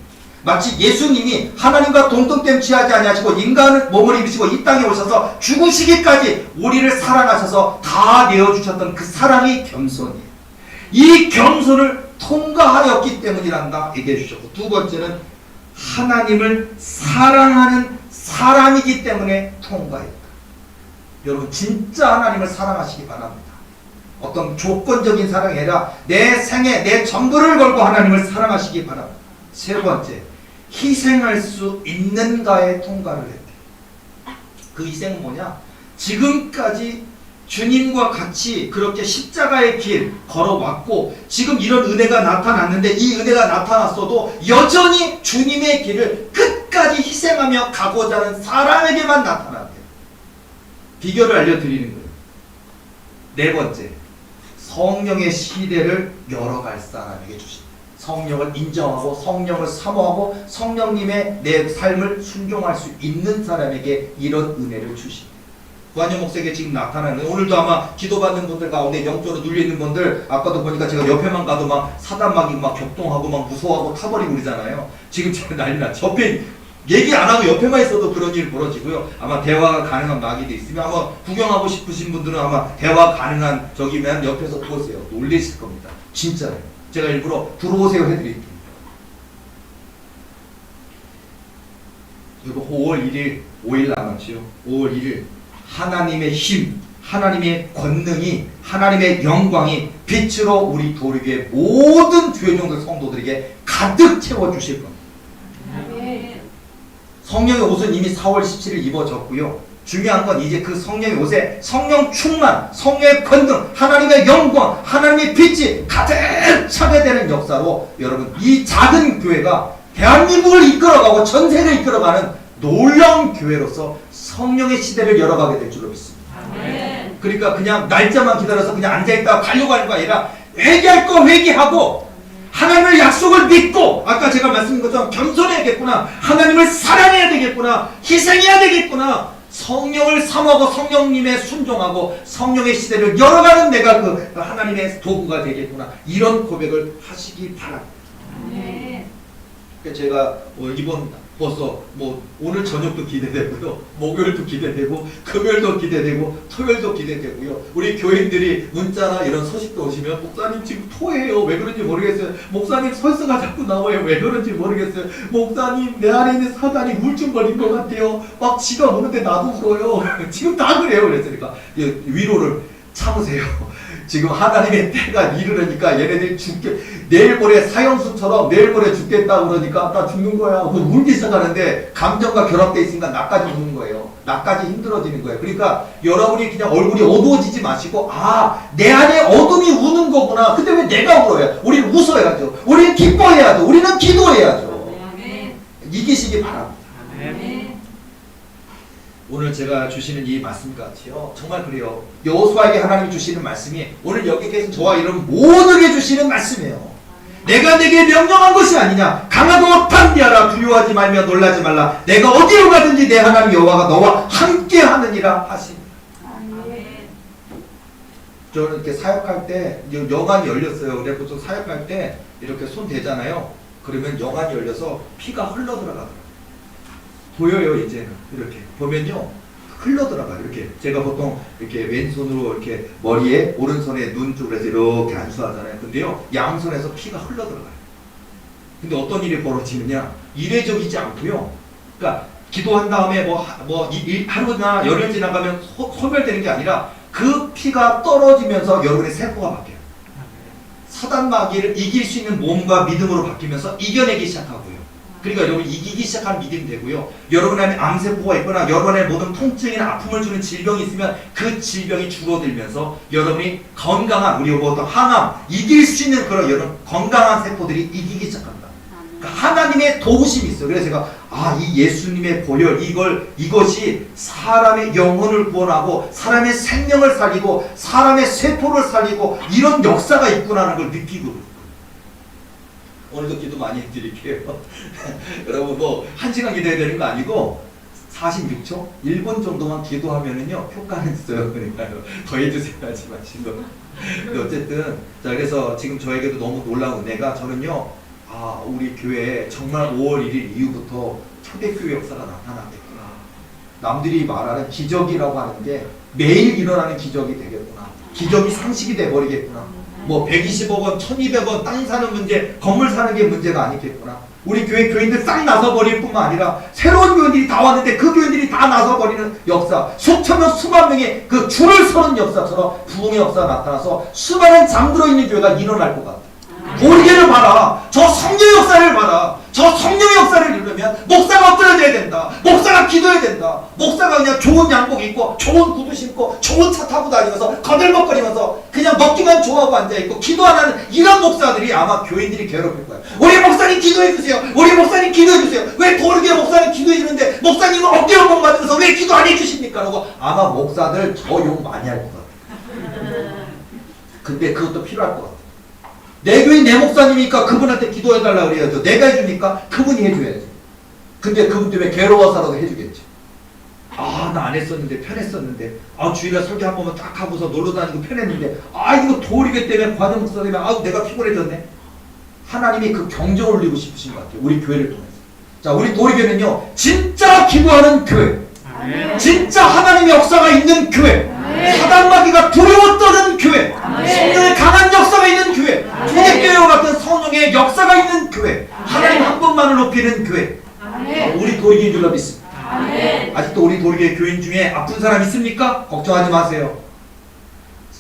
마치 예수님이 하나님과 동등됨 취하지 아니하시고 인간을 몸을 입으시고 이 땅에 오셔서 죽으시기까지 우리를 사랑하셔서 다 내어주셨던 그 사랑이 겸손이에요. 이 겸손을 통과하였기 때문이란다 얘기해 주셨고, 두 번째는 하나님을 사랑하는 사람이기 때문에 통과했다. 여러분 진짜 하나님을 사랑하시기 바랍니다. 어떤 조건적인 사랑이 아니라 내 생애 내 전부를 걸고 하나님을 사랑하시기 바랍니다. 세 번째, 희생할 수 있는가에 통과를 했대. 그 희생은 뭐냐? 지금까지 주님과 같이 그렇게 십자가의 길 걸어왔고 지금 이런 은혜가 나타났는데 이 은혜가 나타났어도 여전히 주님의 길을 끝까지 희생하며 가고자 하는 사람에게만 나타났대요. 비결을 알려드리는 거예요. 네 번째, 성령의 시대를 열어갈 사람에게 주십니다. 성령을 인정하고 성령을 사모하고 성령님의 내 삶을 순종할 수 있는 사람에게 이런 은혜를 주십니다. 구한영 목사에게 지금 나타나는, 오늘도 아마 기도받는 분들 가운데 영적으로 눌려있는 분들, 아까도 보니까 제가 옆에만 가도 막 사단막이 막 격동하고 막 무서워하고 타버리고 그러잖아요. 지금 제가 난리 났죠. 옆에 얘기 안 하고 옆에만 있어도 그런 일이 벌어지고요. 아마 대화가 가능한 마귀도 있으면, 아마 구경하고 싶으신 분들은 아마 대화 가능한 저기면 옆에서 보세요. 놀리실 겁니다. 진짜요. 제가 일부러 들어오세요 해드릴게요. 그리고 5월 1일, 5일 남았지요. 5월 1일 하나님의 힘, 하나님의 권능이, 하나님의 영광이 빛으로 우리 도리교의 모든 주요종들 성도들에게 가득 채워주실 겁니다. 성령의 옷은 이미 4월 17일 입어졌고요. 중요한 건 이제 그 성령의 옷에 성령 충만, 성령의 권능, 하나님의 영광, 하나님의 빛이 가득 차게 되는 역사로 여러분 이 작은 교회가 대한민국을 이끌어가고 전세를 이끌어가는 놀라운 교회로서 성령의 시대를 열어가게 될 줄로 믿습니다. 아멘. 그러니까 그냥 날짜만 기다려서 그냥 앉아있다가 가려고 하는 거 아니라 회개할 거 회개하고 하나님의 약속을 믿고, 아까 제가 말씀드린 것처럼 겸손해야겠구나, 하나님을 사랑해야 되겠구나, 희생해야 되겠구나, 성령을 사모하고 성령님의 순종하고 성령의 시대를 열어가는 내가 그 하나님의 도구가 되겠구나, 이런 고백을 하시기 바랍니다. 제가 이번 벌써 오늘 저녁도 기대되고요, 목요일도 기대되고, 금요일도 기대되고, 토요일도 기대되고요. 우리 교인들이 문자나 이런 소식도 오시면 목사님 지금 토해요. 왜 그런지 모르겠어요. 목사님 설사가 자꾸 나와요. 왜 그런지 모르겠어요. 목사님 내 안에 있는 사단이 우울증 걸린 것 같아요. 막 지가 오는데 나도 울어요. 지금 다 그래요. 그랬으니까 위로를 참으세요. 지금 하나님의 때가 이르니까 얘네들이 내일 모레 사형수처럼 내일 모레 죽겠다 그러니까 나 죽는 거야. 울기 시작하는데 감정과 결합되어 있으니까 나까지 우는 거예요. 나까지 힘들어지는 거예요. 그러니까 여러분이 그냥 얼굴이 어두워지지 마시고, 내 안에 어둠이 우는 거구나. 근데 왜 내가 울어요? 우리는 웃어야죠. 우리는 기뻐해야죠. 우리는 기도해야죠. 이기시기 바랍니다. 오늘 제가 주시는 이 말씀 같이요, 정말 그래요. 여호수아에게 하나님이 주시는 말씀이 오늘 여기 계신 저와 이런 모두에게 주시는 말씀이에요. 내가 내게 명령한 것이 아니냐. 강하고 담대하라. 두려워하지 말며 놀라지 말라. 내가 어디로 가든지 내 하나님 여호와가 너와 함께 하느니라 하시니. 저는 이렇게 사역할 때 영안이 열렸어요. 그래 보통 사역할 때 이렇게 손 대잖아요. 그러면 영안이 열려서 피가 흘러 들어가더라고요. 보여요. 이제는 이렇게 보면요 흘러 들어가요. 이렇게 제가 보통 이렇게 왼손으로 이렇게 머리에, 오른손에 눈 쪽으로 해서 이렇게 안수하잖아요. 근데요 양손에서 피가 흘러 들어가요. 근데 어떤 일이 벌어지느냐, 이례적이지 않고요. 그러니까 기도한 다음에 하루나 열흘 지나가면 소멸되는 게 아니라 그 피가 떨어지면서 여러분의 세포가 바뀌어요. 사단 마귀를 이길 수 있는 몸과 믿음으로 바뀌면서 이겨내기 시작하고요. 그러니까 여러분 이기기 시작한 믿음이 되고요. 여러분 안에 암세포가 있거나 여러분의 모든 통증이나 아픔을 주는 질병이 있으면 그 질병이 줄어들면서 여러분이 건강한, 우리 보통 항암, 이길 수 있는 그런 여러분 건강한 세포들이 이기기 시작합니다. 그러니까 하나님의 도우심이 있어요. 그래서 제가 이 예수님의 보혈, 이것이 사람의 영혼을 구원하고 사람의 생명을 살리고 사람의 세포를 살리고 이런 역사가 있구나라는 걸 느끼고, 오늘도 기도 많이 해드릴게요. 여러분 1시간 기도해야 되는 거 아니고 46초? 1분 정도만 기도하면은요 효과는 있어요. 그러니까요 더 해주세요 하지 마시고. 어쨌든 자, 그래서 지금 저에게도 너무 놀라운 은혜가, 저는요 우리 교회에 정말 5월 1일 이후부터 초대교회 역사가 나타나겠구나. 남들이 말하는 기적이라고 하는 게 매일 일어나는 기적이 되겠구나. 기적이 상식이 돼버리겠구나. 120억 원, 1200원 땅 사는 문제, 건물 사는 게 문제가 아니겠구나. 우리 교회 교인들 싹 나서버릴 뿐만 아니라 새로운 교인들이 다 왔는데 그 교인들이 다 나서버리는 역사, 수천 명, 수만 명의 그 줄을 서는 역사처럼 부흥의 역사가 나타나서 수많은 잠들어 있는 교회가 일어날 것 같아. 보리개를 봐라. 저 성령의 역사를 봐라. 저 성령의 역사를 이루려면 목사가 엎드려져야 된다. 목사가 기도해야 된다. 목사가 그냥 좋은 양복 입고 좋은 구두 신고 좋은 차 타고 다니면서 거들먹거리면서 그냥 먹기만 좋아하고 앉아있고 기도 안 하는 이런 목사들이 아마 교인들이 괴롭힐 거야. 우리 목사님 기도해주세요. 우리 목사님 기도해주세요. 왜 보리개 목사님 기도해주는데 목사님은 어깨로 목 맞으면서 왜 기도 안 해주십니까? 라고 아마 목사들 저 욕 많이 할 것 같아. 근데 그것도 필요할 것 같아요. 내 교인 내 목사님이니까 그분한테 기도해달라 그래야죠. 내가 해주니까 그분이 해줘야죠. 근데 그분 때문에 괴로워서라도 해주겠죠. 아, 나 안 했었는데 편했었는데, 아, 주일날 설교 한 번만 딱 하고서 놀러 다니고 편했는데, 아, 이거 도리교 때문에 과정 목사 때문에 아, 내가 피곤해졌네. 하나님이 그 경쟁을 올리고 싶으신 것 같아요. 우리 교회를 통해서. 자, 우리 도리교는요, 진짜 기도하는 교회, 진짜 하나님의 역사가 있는 교회, 사단마귀가 두려워 떠는 교회, 성령의 강한 역사가 있는 교회, 초대교회와 같은 성령의 역사가 있는 교회, 하나님 한 분만을 높이는 교회. 우리 도리교인 줄로 믿습니다. 아직도 우리 도리교회 교인 중에 아픈 사람 있습니까? 걱정하지 마세요.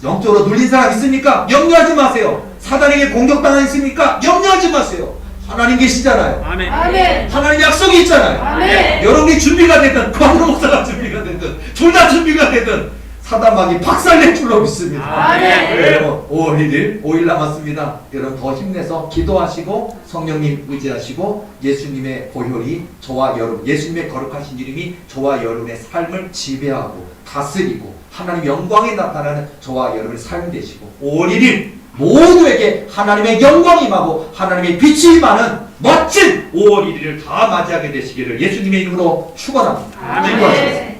영적으로 눌린 사람 있습니까? 염려하지 마세요. 사단에게 공격당한 있습니까? 염려하지 마세요. 하나님 계시잖아요. 아멘. 하나님 약속이 있잖아요. 아멘. 여러분이 준비가 되든 광로 목사가 준비가 되든 둘 다 준비가 되든 사단마귀 박살낼 줄로 믿습니다. 아멘. 여러분 5월 1일 5일 남았습니다. 여러분 더 힘내서 기도하시고 성령님 의지하시고 예수님의 보혈이 저와 여러분, 예수님의 거룩하신 이름이 저와 여러분의 삶을 지배하고 다스리고 하나님 영광이 나타나는 저와 여러분의 삶이 되시고 5월 1일 모두에게 하나님의 영광이 임하고 하나님의 빛이 임하는 멋진 5월 1일을 다 맞이하게 되시기를 예수님의 이름으로 축원합니다. 아멘. 기도하시겠습니다.